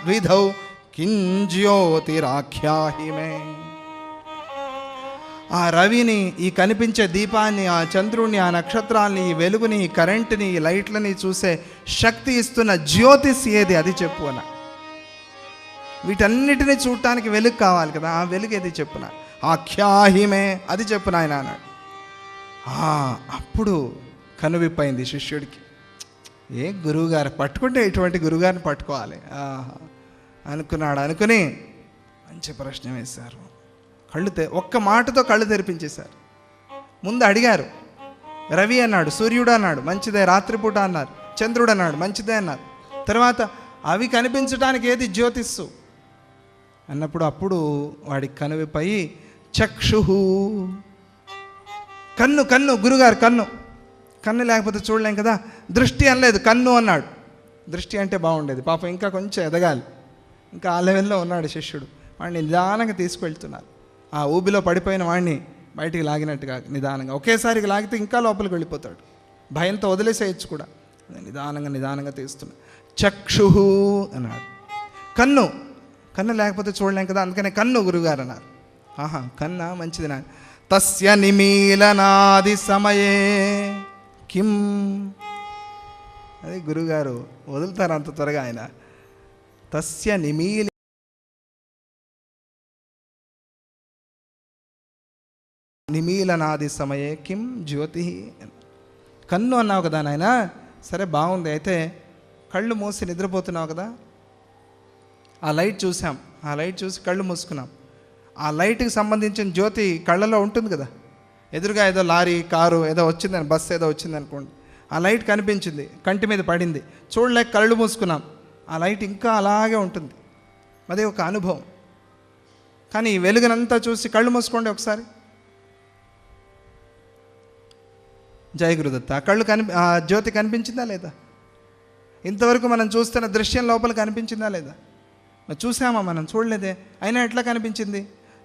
విధౌ కింజ్యోతిరాఖ్యాహిమే. ఆ రవిని, ఈ కనిపించే దీపాన్ని, ఆ చంద్రుడిని, ఆ నక్షత్రాల్ని, ఈ వెలుగుని, ఈ కరెంటుని, ఈ లైట్లని చూసే శక్తి ఇస్తున్న జ్యోతిష్ ఏది అది చెప్పు అన్న. వీటన్నిటిని చూడటానికి వెలుగు కావాలి కదా, ఆ వెలుగు ఏది చెప్పున. ఆఖ్యాహిమే అది చెప్పు నాయన అన్నాడు. అప్పుడు కనువిప్పైంది శిష్యుడికి. ఏ గురువుగారు పట్టుకుంటే ఇటువంటి గురువుగారిని పట్టుకోవాలి అనుకున్నాడు. అనుకుని మంచి ప్రశ్న వేశారు. ఒక్క మాటతో కళ్ళు తెరిపించేశారు. ముందు అడిగారు. రవి అన్నాడు, సూర్యుడు అన్నాడు, మంచిదే. రాత్రిపూట అన్నారు, చంద్రుడు అన్నాడు, మంచిదే అన్నారు. తర్వాత అవి కనిపించడానికి ఏది జ్యోతిస్సు అన్నప్పుడు అప్పుడు వాడికి కనువిపై చక్షుహు, కన్ను, కన్ను గురుగారు కన్ను. కన్ను లేకపోతే చూడలేం కదా. దృష్టి అనలేదు, కన్ను అన్నాడు. దృష్టి అంటే బాగుండేది. పాపం ఇంకా కొంచెం ఎదగాలి. ఇంకా ఆ లెవెల్లో ఉన్నాడు శిష్యుడు. వాడిని నిదానంగా తీసుకెళ్తున్నారు. ఆ ఊబిలో పడిపోయిన వాడిని బయటికి లాగినట్టుగా నిదానంగా. ఒకేసారికి లాగితే ఇంకా లోపలికి వెళ్ళిపోతాడు. భయంతో వదిలేసేయచ్చు కూడా. నిదానంగా నిదానంగా తీస్తున్నాడు. చక్షుహు అన్నాడు. కన్ను, కన్ను లేకపోతే చూడలేం కదా, అందుకనే కన్ను గురుగారు అన్నారు. కన్నా మంచిది నా. తస్య నిమీలనాది సమయే కిం. అది గురుగారు వదులుతారు అంత త్వరగా ఆయన. తస్య నిమీలనాది సమయే కిం జ్యోతి. కన్ను అన్నావు కదా నాయన, సరే బాగుంది. అయితే కళ్ళు మూసి నిద్రపోతున్నావు కదా, ఆ లైట్ చూసాం, ఆ లైట్ చూసి కళ్ళు మూసుకున్నాం. ఆ లైట్కి సంబంధించిన జ్యోతి కళ్ళలో ఉంటుంది కదా. ఎదురుగా ఏదో లారీ, కారు ఏదో వచ్చిందని, బస్సు ఏదో వచ్చింది అనుకోండి, ఆ లైట్ కనిపించింది, కంటి మీద పడింది, చూడలేక కళ్ళు మూసుకున్నాం. ఆ లైట్ ఇంకా అలాగే ఉంటుంది. అదే ఒక అనుభవం. కానీ ఈ వెలుగునంతా చూసి కళ్ళు మూసుకోండి ఒకసారి. జయ గురుదత్త. ఆ జ్యోతి కనిపించిందా లేదా? ఇంతవరకు మనం చూస్తున్న దృశ్యం లోపల కనిపించిందా లేదా? చూసామా? మనం చూడలేదే. అయినా ఎట్లా కనిపించింది?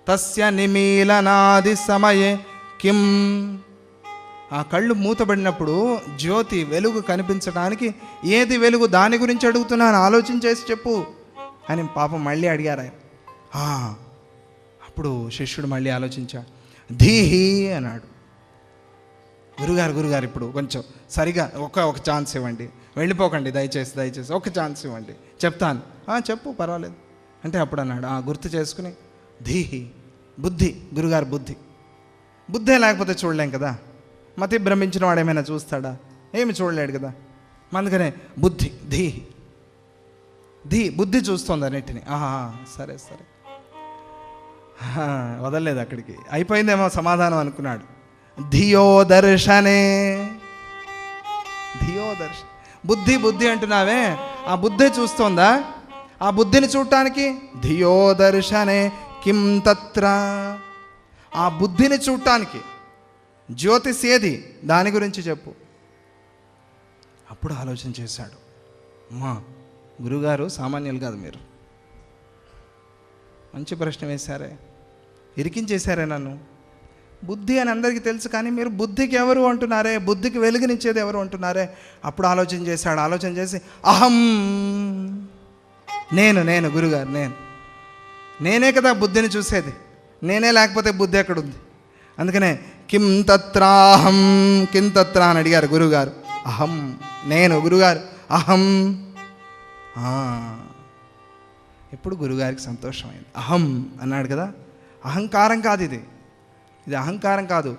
తస్య నిమీలనాది సమయే కిం. ఆ కళ్ళు మూతబడినప్పుడు జ్యోతి వెలుగు కనిపించడానికి ఏది వెలుగు, దాని గురించి అడుగుతున్నాను, ఆలోచించేసి చెప్పు అని పాపం మళ్ళీ అడిగారు ఆయన. అప్పుడు శిష్యుడు మళ్ళీ ఆలోచించాడు. ధీహి అన్నాడు. గురుగారు ఇప్పుడు కొంచెం సరిగా ఒక ఛాన్స్ ఇవ్వండి, వెళ్ళిపోకండి దయచేసి ఒక ఛాన్స్ ఇవ్వండి, చెప్తాను. చెప్పు పర్వాలేదు అంటే అప్పుడు అన్నాడు, గుర్తు చేసుకుని, ధీహి బుద్ధి. గురుగారు బుద్ధే లేకపోతే చూడలేం కదా. మతి భ్రమించిన వాడు ఏమైనా చూస్తాడా? ఏమి చూడలేడు కదా. అందుకనే బుద్ధి, బుద్ధి చూస్తుంది అన్నిటిని. సరే వదలలేదు అక్కడికి, అయిపోయిందేమో సమాధానం అనుకున్నాడు. ధియో దర్శనే. బుద్ధి అంటున్నావే, ఆ బుద్ధి చూస్తోందా? ఆ బుద్ధిని చూడటానికి ధియో దర్శనే కిం తత్ర. ఆ బుద్ధిని చూడటానికి జ్యోతిష్ ఏది, దాని గురించి చెప్పు. అప్పుడు ఆలోచన చేశాడు. గురుగారు సామాన్యులు కాదు, మీరు మంచి ప్రశ్న వేశారే, ఇరికించేశారే నన్ను. బుద్ధి అని అందరికీ తెలుసు, కానీ మీరు బుద్ధికి ఎవరు అంటున్నారే, బుద్ధికి వెలుగునిచ్చేది ఎవరు అంటున్నారే. అప్పుడు ఆలోచన చేశాడు. ఆలోచన చేసి అహం, నేను గురుగారు, నేనే కదా బుద్ధిని చూసేది, నేనే లేకపోతే బుద్ధి ఎక్కడుంది? అందుకనే కిం తత్రాహం, కిం తత్ర అని అడిగారు గురుగారు. అహం, నేను. గురుగారు అహం. ఇప్పుడు గురుగారికి సంతోషమైంది. అహం అన్నాడు కదా, అహంకారం కాదు ఇది అహంకారం కాదు,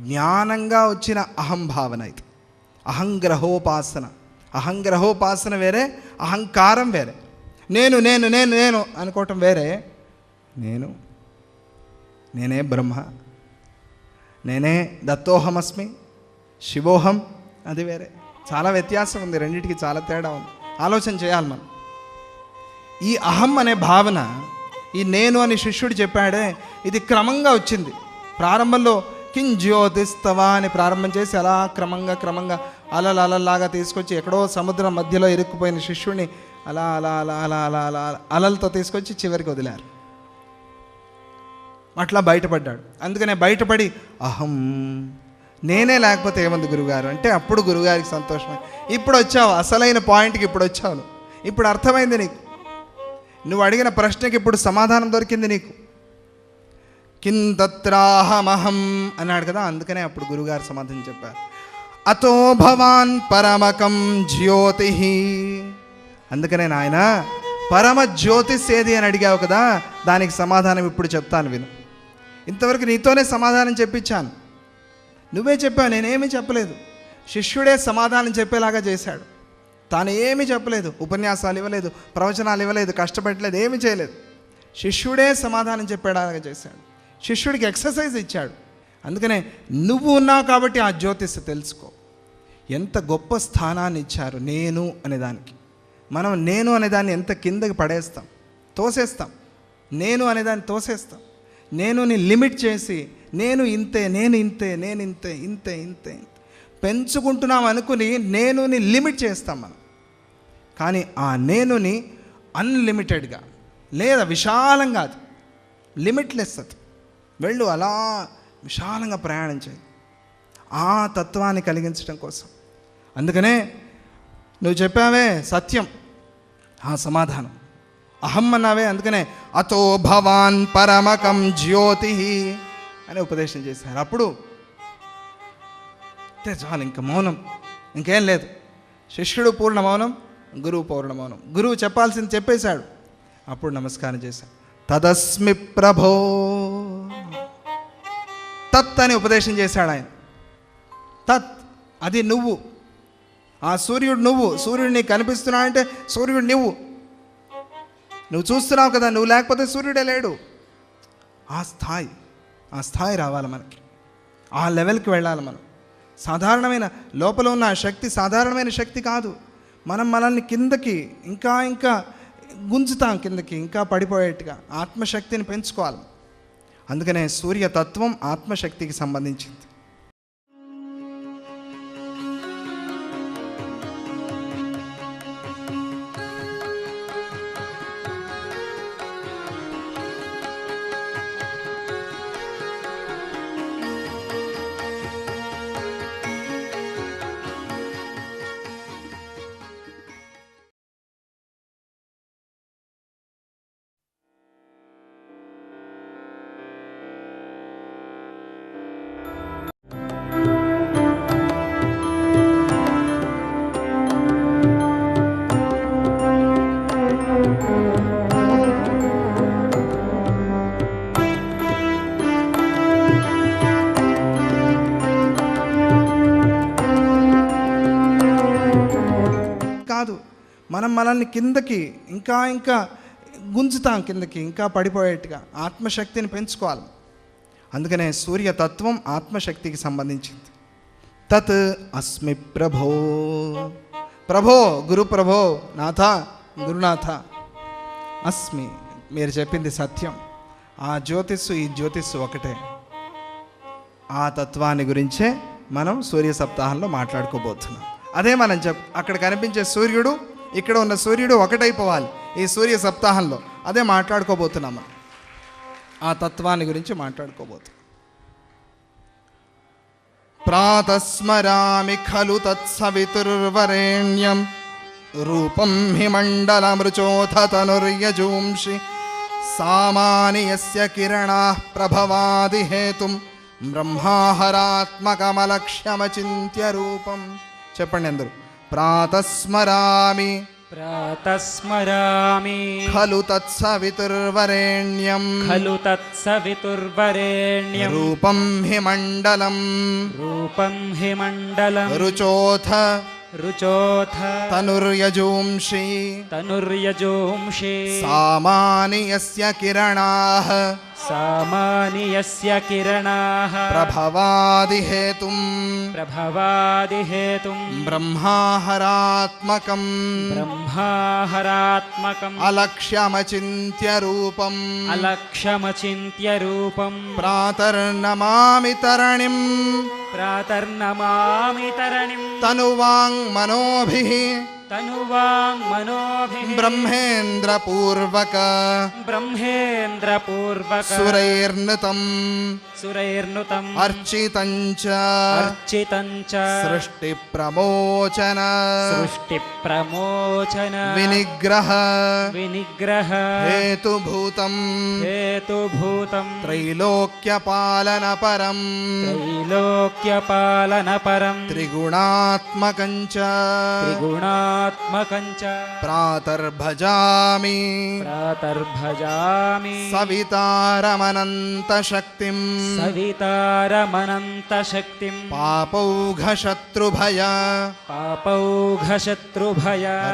జ్ఞానంగా వచ్చిన అహంభావన ఇది. అహంగ్రహోపాసన వేరే, అహంకారం వేరే. నేను అనుకోవటం వేరే. నేనే బ్రహ్మ, నేనే దత్తోహమస్మి, శివోహం, అది వేరే. చాలా వ్యత్యాసం ఉంది, రెండింటికి చాలా తేడా ఉంది. ఆలోచన చేయాలి మనం. ఈ అహం అనే భావన, ఈ నేను అని శిష్యుడు చెప్పాడే, ఇది క్రమంగా వచ్చింది. ప్రారంభంలో కింజ్యోతిస్తవా అని ప్రారంభం చేసి అలా క్రమంగా అలలాగా తీసుకొచ్చి ఎక్కడో సముద్రం మధ్యలో ఇరుక్కుపోయిన శిష్యుడిని అలా అలలతో తీసుకొచ్చి చివరికి వదిలారు. అట్లా బయటపడ్డాడు. అందుకనే బయటపడి అహం, నేనే లేకపోతే ఏముంది గురుగారు అంటే అప్పుడు గురుగారికి సంతోషం. ఇప్పుడు వచ్చావు అసలైన పాయింట్కి, ఇప్పుడు వచ్చావు. ఇప్పుడు అర్థమైంది నీకు. నువ్వు అడిగిన ప్రశ్నకి ఇప్పుడు సమాధానం దొరికింది నీకు. కింతత్రాహమహం అన్నాడు కదా, అందుకనే అప్పుడు గురుగారు సమాధానం చెప్పారు. అతో భవాన్ పరమకం జ్యోతి. అందుకనే నాయన పరమ జ్యోతిష్ ఏది అని అడిగావు కదా, దానికి సమాధానం ఇప్పుడు చెప్తాను విను. ఇంతవరకు నీతోనే సమాధానం చెప్పించాను, నువ్వే చెప్పావు, నేనేమీ చెప్పలేదు. శిష్యుడే సమాధానం చెప్పేలాగా చేశాడు. తాను ఏమీ చెప్పలేదు, ఉపన్యాసాలు ఇవ్వలేదు, ప్రవచనాలు ఇవ్వలేదు, కష్టపెట్టలేదు, ఏమీ చేయలేదు. శిష్యుడే సమాధానం చెప్పేలాగా చేశాడు. శిష్యుడికి ఎక్సర్సైజ్ ఇచ్చాడు. అందుకనే నువ్వు ఉన్నావు కాబట్టి ఆ జ్యోతిష్ తెలుసుకో. ఎంత గొప్ప స్థానాన్ని ఇచ్చారు నేను అనేదానికి. మనం నేను అనేదాన్ని ఎంత కిందకి పడేస్తాం, తోసేస్తాం. నేను అనేదాన్ని తోసేస్తాం. నేనుని లిమిట్ చేసి నేను ఇంతే, నేను ఇంతే, నేను ఇంతే, ఇంతే ఇంతే పెంచుకుంటున్నాం అనుకుని నేనుని లిమిట్ చేస్తాం మనం. కానీ ఆ నేనుని అన్లిమిటెడ్గా లేదా విశాలంగా, అది లిమిట్లెస్, అది వెళ్ళు అలా విశాలంగా ప్రయాణం చేయి ఆ తత్వాన్ని కలిగించడం కోసం. అందుకనే నువ్వు చెప్పావే సత్యం, ఆ సమాధానం అహం అన్నావే, అందుకనే అతో భవాన్ పరమకం జ్యోతి అని ఉపదేశం చేశారు. అప్పుడు చాలు, ఇంక మౌనం, ఇంకేం లేదు. శిష్యుడు పూర్ణ మౌనం, గురువు పూర్ణ మౌనం. గురువు చెప్పాల్సింది చెప్పేశాడు. అప్పుడు నమస్కారం చేశాడు. తదస్మి ప్రభో, తత్ అని ఉపదేశం చేశాడు ఆయన. తత్ అది నువ్వు, ఆ సూర్యుడు నువ్వు. సూర్యుడు నీకు కనిపిస్తున్నావు అంటే సూర్యుడు నువ్వు చూస్తున్నావు కదా, నువ్వు లేకపోతే సూర్యుడే లేడు. ఆ స్థాయి రావాలి మనకి, ఆ లెవెల్కి వెళ్ళాలి మనం. సాధారణమైన లోపల ఉన్న ఆ శక్తి సాధారణమైన శక్తి కాదు. మనల్ని కిందకి ఇంకా ఇంకా గుంజుతాం, కిందకి ఇంకా పడిపోయేట్టుగా. ఆత్మశక్తిని పెంచుకోవాలి. అందుకనే సూర్యతత్వం ఆత్మశక్తికి సంబంధించింది. కాదు, మనల్ని కిందకి ఇంకా ఇంకా గుంజుతాం, కిందకి ఇంకా పడిపోయేట్టుగా. ఆత్మశక్తిని పెంచుకోవాలి. అందుకనే సూర్యతత్వం ఆత్మశక్తికి సంబంధించింది. తత్ అస్మి ప్రభో, ప్రభో గురు ప్రభో, నాథ గురునాథ, అస్మి మీరు చెప్పింది సత్యం. ఆ జ్యోతిస్సు ఈ జ్యోతిస్సు ఒకటే. ఆ తత్వాన్ని గురించే మనం సూర్య సప్తాహంలో మాట్లాడుకోబోతున్నాం. అదే మనం అక్కడ కనిపించే సూర్యుడు, ఇక్కడ ఉన్న సూర్యుడు ఒకటైపోవాలి ఈ సూర్య సప్తాహంలో. అదే మాట్లాడుకోబోతున్నాం మనం. ఆ తత్వాన్ని గురించి మాట్లాడుకోబోతున్నాం. ప్రాతస్మరామి ఖలు తత్సవితుర్వరేణ్యం రూపం హిమండలమృచోథ తనుర్యజూంషి సామాని యస్య కిరణాః ప్రభవాది హేతుం బ్రహ్మాహరాత్మకమలక్ష్యమచింత్య రూపం. చెప్పండి అందరూ. ప్రాతస్మరామి ఖలు తత్సవితుర్వరేణ్యం రూపం హిమండలం రుచోథ తనుర్యజూంషి సామాని యస్య కిరణాః ప్రభవాది హేతుం బ్రహ్మాహరాత్మకం అలక్ష్యమచింత్య రూపం ప్రాతర్నమామి తరణిం తనువాంగ్ మనోభిః तनुवाङ्मनोभिः ब्रह्मेन्द्रपूर्वक सुरैर्नुतम् अर्चितञ्च सृष्टिप्रमोचन विनिग्रह हेतुभूतं त्रैलोक्यपालनपरं त्रिगुणात्मकञ्च प्रातर्भजामि सवितारमनन्तशक्तिं पापौघशत्रुभय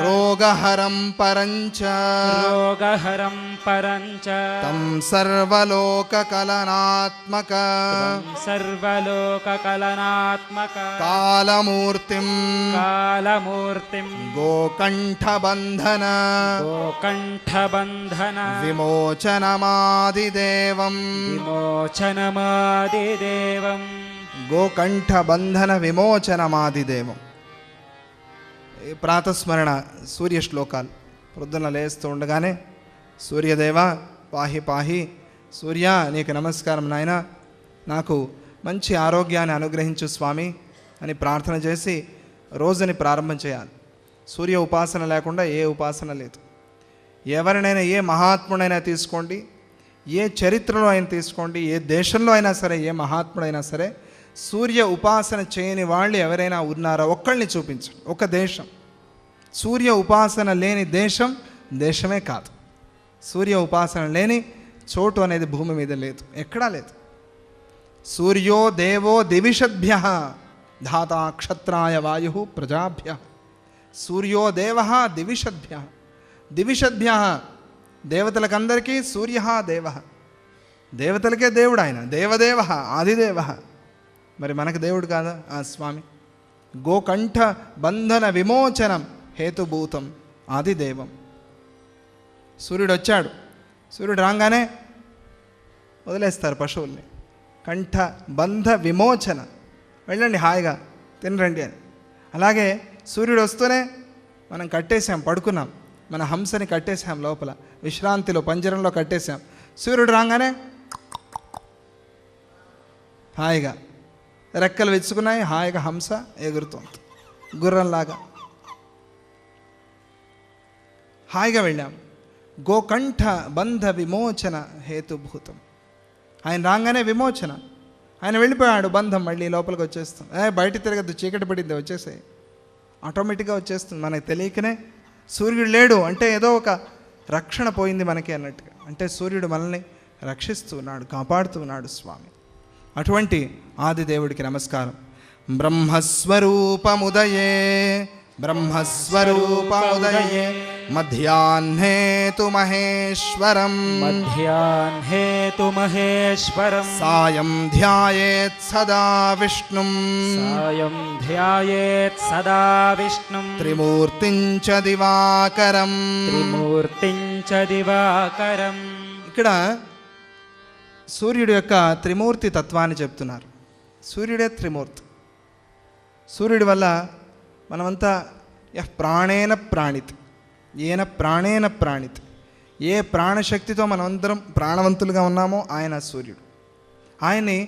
रोगहरं परञ्च तं सर्वलोककलनात्मक कालमूर्तिं गोकण्ठबन्धन विमोचनमादिदेवम् గోకంఠబంధన విమోచనమాదిదేవం. ఈ ప్రాతస్మరణ సూర్య శ్లోకాలు ప్రొద్దున లేస్తూ ఉండగానే సూర్యదేవ పాహి పాహి, సూర్య నీకు నమస్కారం నాయన, నాకు మంచి ఆరోగ్యాన్ని అనుగ్రహించు స్వామి అని ప్రార్థన చేసి రోజుని ప్రారంభం చేయాలి. సూర్య ఉపాసన లేకుండా ఏ ఉపాసన లేదు. ఎవరినైనా ఏ మహాత్ముడైనా తీసుకోండి, ఏ చరిత్రలో అయినా తీసుకోండి, ఏ దేశంలో అయినా సరే, ఏ మహాత్ముడైనా సరే, సూర్య ఉపాసన చేయని వాళ్ళు ఎవరైనా ఉన్నారా ఒక్కళ్ళని చూపించండి. ఒక దేశం సూర్య ఉపాసన లేని దేశం దేశమే కాదు. సూర్య ఉపాసన లేని చోటు అనేది భూమి మీద లేదు, ఎక్కడా లేదు. సూర్యో దేవో దివిషద్భ్య ధాతా క్షత్రాయ వాయు ప్రజాభ్య. సూర్యో దేవ దివిషద్భ్య, దివిషద్భ్య దేవతలకందరికీ సూర్య దేవ, దేవతలకే దేవుడు ఆయన, దేవదేవ ఆదిదేవ. మరి మనకు దేవుడు కాదా ఆ స్వామి? గోకంఠ బంధన విమోచనం హేతుభూతం ఆదిదేవం. సూర్యుడు వచ్చాడు, సూర్యుడు రాగానే వదిలేస్తారు పశువుల్ని. కంఠ బంధ విమోచన, వెళ్ళండి హాయిగా తినరండి అని. అలాగే సూర్యుడు వస్తూనే మనం కట్టేసాం, పడుకున్నాం, మన హంసని కట్టేసాం లోపల, విశ్రాంతిలో పంజరంలో కట్టేసాం. సూర్యుడు రాగానే హాయిగా రెక్కలు వెచ్చుకున్నాయి, హాయిగా హంస ఎగురుతుంది గుర్రంలాగా. హాయిగా వెళ్ళాం. గోకంఠ బంధ విమోచన హేతుభూతం. ఆయన రాగానే విమోచన, ఆయన వెళ్ళిపోయాడు, బంధం మళ్ళీ లోపలికి వచ్చేస్తాం. బయట తిరగద్దు, చీకటి పడింది, వచ్చేసాయి, ఆటోమేటిక్గా వచ్చేస్తుంది. మనకు తెలియకనే సూర్యుడు లేడు అంటే ఏదో ఒక రక్షణ పోయింది మనకి అన్నట్టుగా. అంటే సూర్యుడు మనల్ని రక్షిస్తున్నాడు, కాపాడుతున్నాడు స్వామి. అటువంటి ఆదిదేవుడికి నమస్కారం. బ్రహ్మస్వరూపముదయే బ్రహ్మస్వరూపముదయే మధ్యాహ్నే తు మహేశ్వరం సాయం ధ్యాయేత్ సదా విష్ణుం త్రిమూర్తిం చ దివాకరం. ఇక్కడ సూర్యుడి యొక్క త్రిమూర్తి తత్వాన్ని చెప్తున్నారు. సూర్యుడే త్రిమూర్తి. సూర్యుడి వల్ల మనమంతా ప్రాణేన ప్రాణితి, ఏన ప్రాణేన ప్రాణితి, ఏ ప్రాణశక్తితో మనమందరం ప్రాణవంతులుగా ఉన్నామో ఆయన సూర్యుడు. ఆయన్ని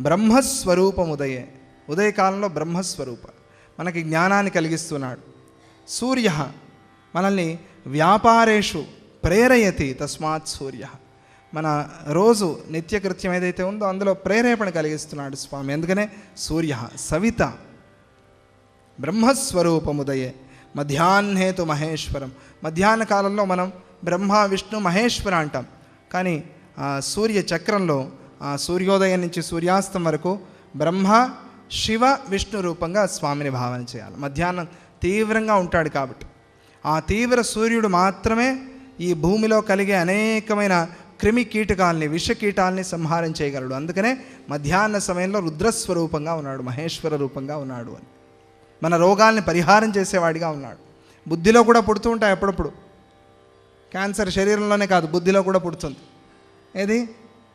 బ్రహ్మస్వరూపముదయే, ఉదయకాలంలో బ్రహ్మస్వరూప, మనకి జ్ఞానాన్ని కలిగిస్తున్నాడు. సూర్య మనల్ని వ్యాపారేషు ప్రేరయతి, తస్మాత్ సూర్య. మన రోజు నిత్యకృత్యం ఏదైతే ఉందో అందులో ప్రేరేపణ కలిగిస్తున్నాడు స్వామి. అందుకనే సూర్య సవిత బ్రహ్మస్వరూపముదయే మధ్యాహ్నేతు మహేశ్వరం. మధ్యాహ్న కాలంలో మనం బ్రహ్మ విష్ణు మహేశ్వర అంటాం, కానీ సూర్య చక్రంలో సూర్యోదయం నుంచి సూర్యాస్తం వరకు బ్రహ్మ శివ విష్ణు రూపంగా స్వామిని భావన చేయాలి. మధ్యాహ్నం తీవ్రంగా ఉంటాడు కాబట్టి ఆ తీవ్ర సూర్యుడు మాత్రమే ఈ భూమిలో కలిగే అనేకమైన క్రిమి కీటకాలని, విషకీటాలని సంహారం చేయగలడు. అందుకనే మధ్యాహ్న సమయంలో రుద్రస్వరూపంగా ఉన్నాడు, మహేశ్వర రూపంగా ఉన్నాడు అని. మన రోగాల్ని పరిహారం చేసేవాడిగా ఉన్నాడు. బుద్ధిలో కూడా పుడుతూ ఉంటాయి అప్పుడప్పుడు. క్యాన్సర్ శరీరంలోనే కాదు, బుద్ధిలో కూడా పుడుతుంది. ఏది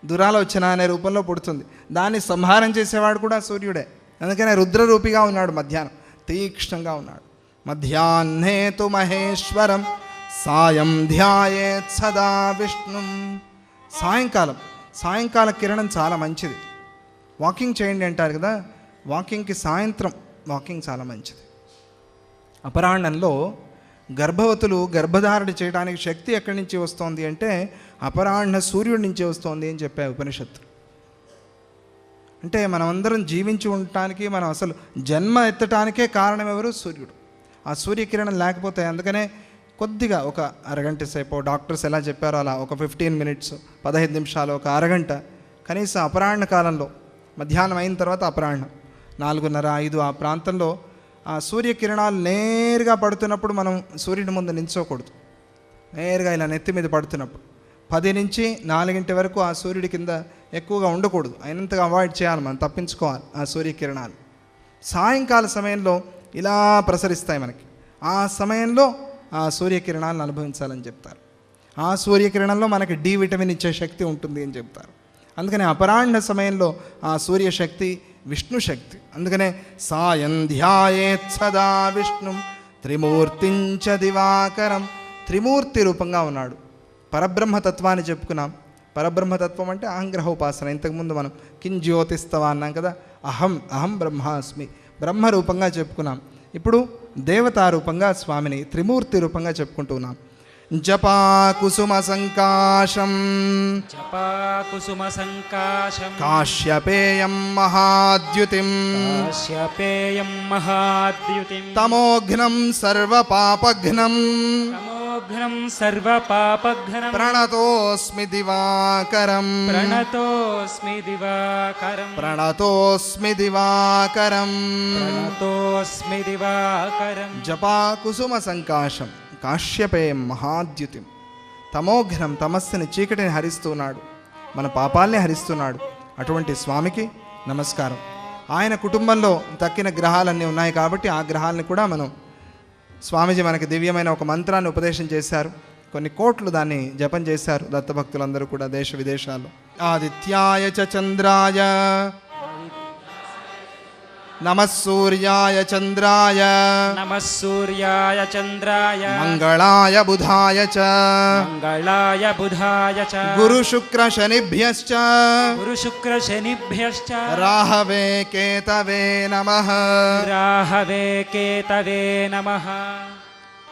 దురాలోచన అనే రూపంలో పుడుతుంది. దాన్ని సంహారం చేసేవాడు కూడా సూర్యుడే. అందుకనే రుద్రరూపిగా ఉన్నాడు, మధ్యాహ్నం తీక్షణంగా ఉన్నాడు. మధ్యాహ్నే తు మహేశ్వరం సాయం ధ్యాయేత్ సదా విష్ణుం. సాయంకాల కిరణం చాలా మంచిది. వాకింగ్ చేయండి అంటారు కదా, వాకింగ్కి సాయంత్రం వాకింగ్ చాలా మంచిది. అపరాహ్నంలో గర్భవతులు గర్భధారణ చేయడానికి శక్తి ఎక్కడి నుంచి వస్తోంది అంటే అపరాహ్న సూర్యుడి నుంచి వస్తోంది అని చెప్పే ఉపనిషత్తు. అంటే మనమందరం జీవించి ఉండటానికి, మనం అసలు జన్మ ఎత్తటానికే కారణం ఎవరు? సూర్యుడు. ఆ సూర్యకిరణం లేకపోతే, అందుకనే కొద్దిగా ఒక అరగంట సేపు డాక్టర్స్ ఎలా చెప్పారో అలా ఒక 15 మినిట్స్ 15 నిమిషాలు, ఒక అరగంట కనీసం అపరాహ్న కాలంలో, మధ్యాహ్నం అయిన తర్వాత అపరాహ్నం 4:30, 5 ఆ ప్రాంతంలో ఆ సూర్యకిరణాలు నేరుగా పడుతున్నప్పుడు మనం సూర్యుడి ముందు నిల్చోకూడదు. నేరుగా ఇలా నెత్తి మీద పడుతున్నప్పుడు 10 నుంచి 4 వరకు ఆ సూర్యుడి కింద ఎక్కువగా ఉండకూడదు. అయినంతగా అవాయిడ్ చేయాలి, మనం తప్పించుకోవాలి ఆ సూర్యకిరణాలు. సాయంకాల సమయంలో ఇలా ప్రసరిస్తాయి మనకి. ఆ సమయంలో ఆ సూర్యకిరణాలను అనుభవించాలని చెప్తారు. ఆ సూర్యకిరణంలో మనకి డి విటమిన్ ఇచ్చే శక్తి ఉంటుంది అని చెప్తారు. అందుకనే అపరాహ్న సమయంలో ఆ సూర్యశక్తి విష్ణు శక్తి. అందుకనే సాయం ధ్యాయేత్ సదా విష్ణుం త్రిమూర్తించ దివాకరం. త్రిమూర్తి రూపంగా ఉన్నాడు. పరబ్రహ్మతత్వాన్ని చెప్పుకున్నాం. పరబ్రహ్మతత్వం అంటే అహంగ్రహ ఉపాసన. ఇంతకుముందు మనం కింజ్యోతిస్తవ అన్నాం కదా, అహం బ్రహ్మాస్మి, బ్రహ్మ రూపంగా చెప్పుకున్నాం. ఇప్పుడు దేవతారూపంగా స్వామిని త్రిమూర్తి రూపంగా చెప్పుకుంటున్నాం. జపాకుసుమ సంకాశం కాశ్యపేయం మహాద్యుతిం తమోఘ్నం సర్వపాపఘ్నం ప్రణతోస్మి దివాకరం జపాకుసుమ సంకాశం కాశ్యపేయం మహాద్యుతిం. తమోఘ్నం తమస్సుని, చీకటిని హరిస్తున్నాడు, మన పాపాల్ని హరిస్తున్నాడు. అటువంటి స్వామికి నమస్కారం. ఆయన కుటుంబంలో తక్కిన గ్రహాలన్నీ ఉన్నాయి కాబట్టి ఆ గ్రహాలని కూడా మనం, స్వామీజీ మనకి దివ్యమైన ఒక మంత్రాన్ని ఉపదేశం చేశారు. కొన్ని కోట్లు దాన్ని జపం చేశారు దత్తభక్తులందరూ కూడా దేశ విదేశాల్లో. ఆదిత్యాయ చ చంద్రాయ నమః సూర్యాయ చంద్రాయ మంగళాయ బుధాయ చ గురు శుక్ర శనిభ్యశ్చ రాహవే కేతవే నమః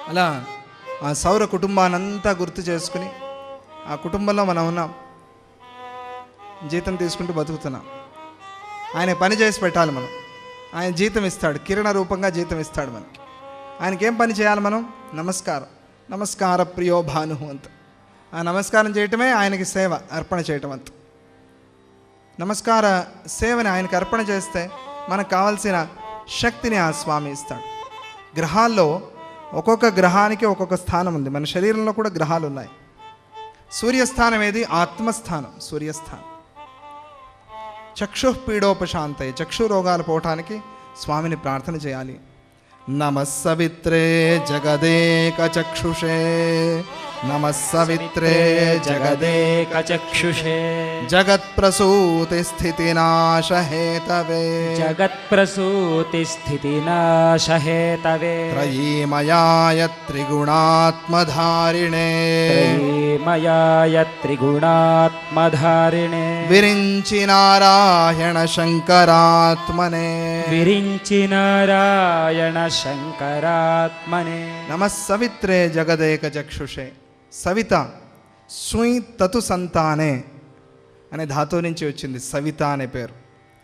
అలా ఆ సౌర కుటుంబానంతా గుర్తు చేసుకుని, ఆ కుటుంబంలో మనం ఉన్నాం, జీతం తీసుకుంటూ బతుకుతున్నాం. ఆయన పని చేసి పెట్టాలి మనం. ఆయన జీతం ఇస్తాడు, కిరణ రూపంగా జీతం ఇస్తాడు మనకి. ఆయనకేం పని చేయాలి మనం? నమస్కార ప్రియో భాను అంత. ఆ నమస్కారం చేయటమే ఆయనకి సేవ, అర్పణ చేయటం అంత. నమస్కార సేవని ఆయనకి అర్పణ చేస్తే మనకు కావాల్సిన శక్తిని ఆ స్వామి ఇస్తాడు. గ్రహాల్లో ఒక్కొక్క గ్రహానికి ఒక్కొక్క స్థానం ఉంది. మన శరీరంలో కూడా గ్రహాలు ఉన్నాయి. సూర్యస్థానం ఏది? ఆత్మస్థానం, సూర్యస్థానం. చక్షుః పీడోపశాంతయ, చక్షు రోగాలు పోవటానికి స్వామిని ప్రార్థన చేయాలి. నమః సవిత్రే జగదేక చక్షుషే నమః సవిత్రే జగదేక చక్షుషే జగత్ప్రసూతి స్థితినాశ హేతవే త్రయీమయాయ త్రిగుణాత్మధారిణే విరించి నారాయణ శంకరాత్మనే నమః సవిత్రే జగదేక చక్షుషే. సవిత స్వీ తతు సంతానే అనే ధాతువు నుంచి వచ్చింది సవిత అనే పేరు.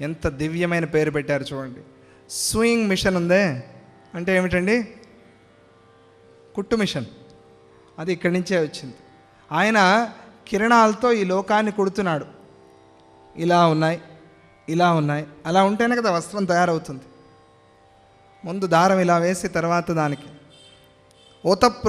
ఎంత దివ్యమైన పేరు పెట్టారు చూడండి. స్వింగ్ మిషన్ ఉందే అంటే ఏమిటండి? కుట్టు మిషన్. అది ఇక్కడి నుంచే వచ్చింది. ఆయన కిరణాలతో ఈ లోకాన్ని కుడుతున్నాడు. ఇలా ఉన్నాయి, ఇలా ఉన్నాయి, అలా ఉంటేనే కదా వస్త్రం తయారవుతుంది. ముందు దారం ఇలా వేసి తర్వాత దానికి ఓతప్పు